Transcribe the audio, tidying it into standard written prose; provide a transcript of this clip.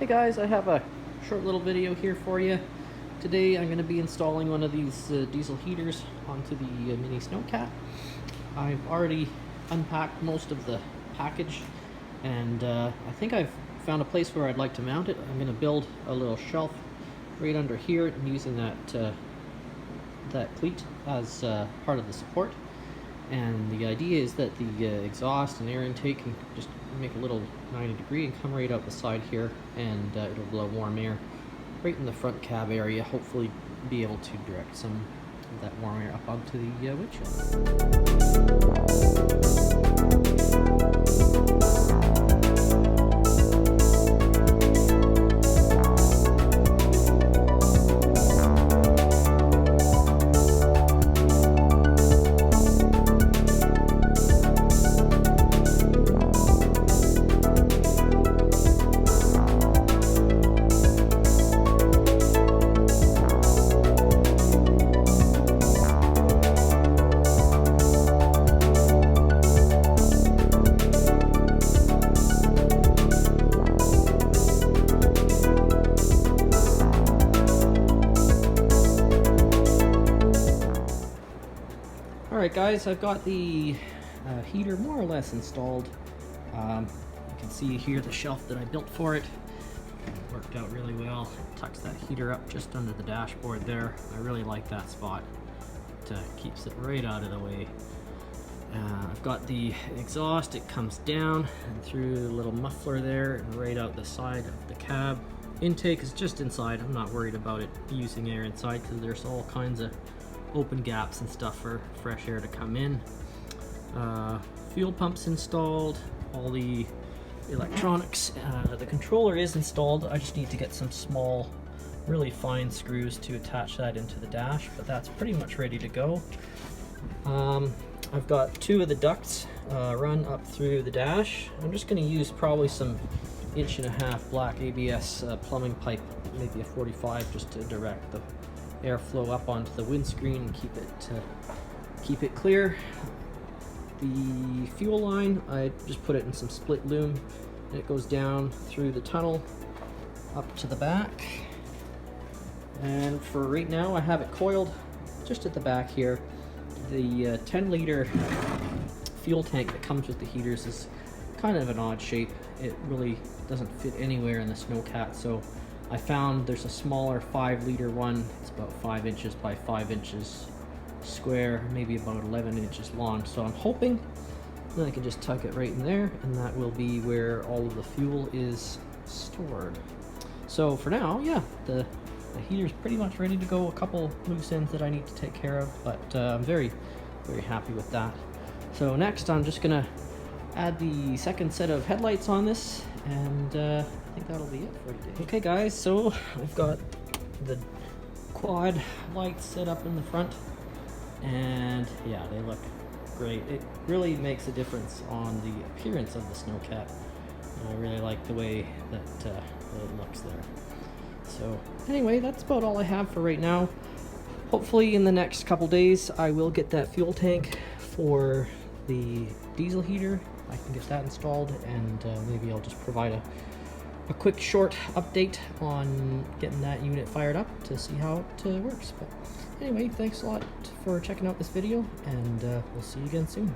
Hey guys, I have a short little video here for you. Today I'm going to be installing one of these diesel heaters onto the Mini Snowcat. I've already unpacked most of the package and I think I've found a place where I'd like to mount it. I'm going to build a little shelf right under here and using that cleat as part of the support. And the idea is that the exhaust and air intake can just make a little 90 degree and come right out the side here, and it'll blow warm air right in the front cab area, hopefully be able to direct some of that warm air up onto the windshield. Alright guys, I've got the heater more or less installed. You can see here the shelf that I built for it. It worked out really well. It tucks that heater up just under the dashboard there. I really like that spot. It keeps it right out of the way. I've got the exhaust. It comes down and through the little muffler there and right out the side of the cab. Intake is just inside. I'm not worried about it using air inside because there's all kinds of open gaps and stuff for fresh air to come in. Fuel pumps installed, all the electronics. The controller is installed. I just need to get some small, really fine screws to attach that into the dash, but that's pretty much ready to go. I've got two of the ducts run up through the dash. I'm just going to use probably some 1.5-inch black ABS plumbing pipe, maybe a 45, just to direct the airflow up onto the windscreen and keep it clear. The fuel line, I just put it in some split loom and it goes down through the tunnel up to the back. And for right now I have it coiled just at the back here. The 10-liter fuel tank that comes with the heaters is kind of an odd shape. It really doesn't fit anywhere in the Snowcat, so I found there's a smaller 5-liter one. It's about 5 inches by 5 inches square, maybe about 11 inches long. So I'm hoping that I can just tuck it right in there, and that will be where all of the fuel is stored. So for now, yeah, the heater's pretty much ready to go. A couple loose ends that I need to take care of, but I'm very, very happy with that. So next I'm just gonna add the second set of headlights on this, and I think that'll be it for today. Okay guys, so I've got the quad lights set up in the front, and yeah, they look great. It really makes a difference on the appearance of the Snowcat. I really like the way that it looks there. So anyway, that's about all I have for right now. Hopefully in the next couple days I will get that fuel tank for the diesel heater. I can get that installed, and maybe I'll just provide a quick short update on getting that unit fired up to see how it works. But anyway, thanks a lot for checking out this video, and we'll see you again soon.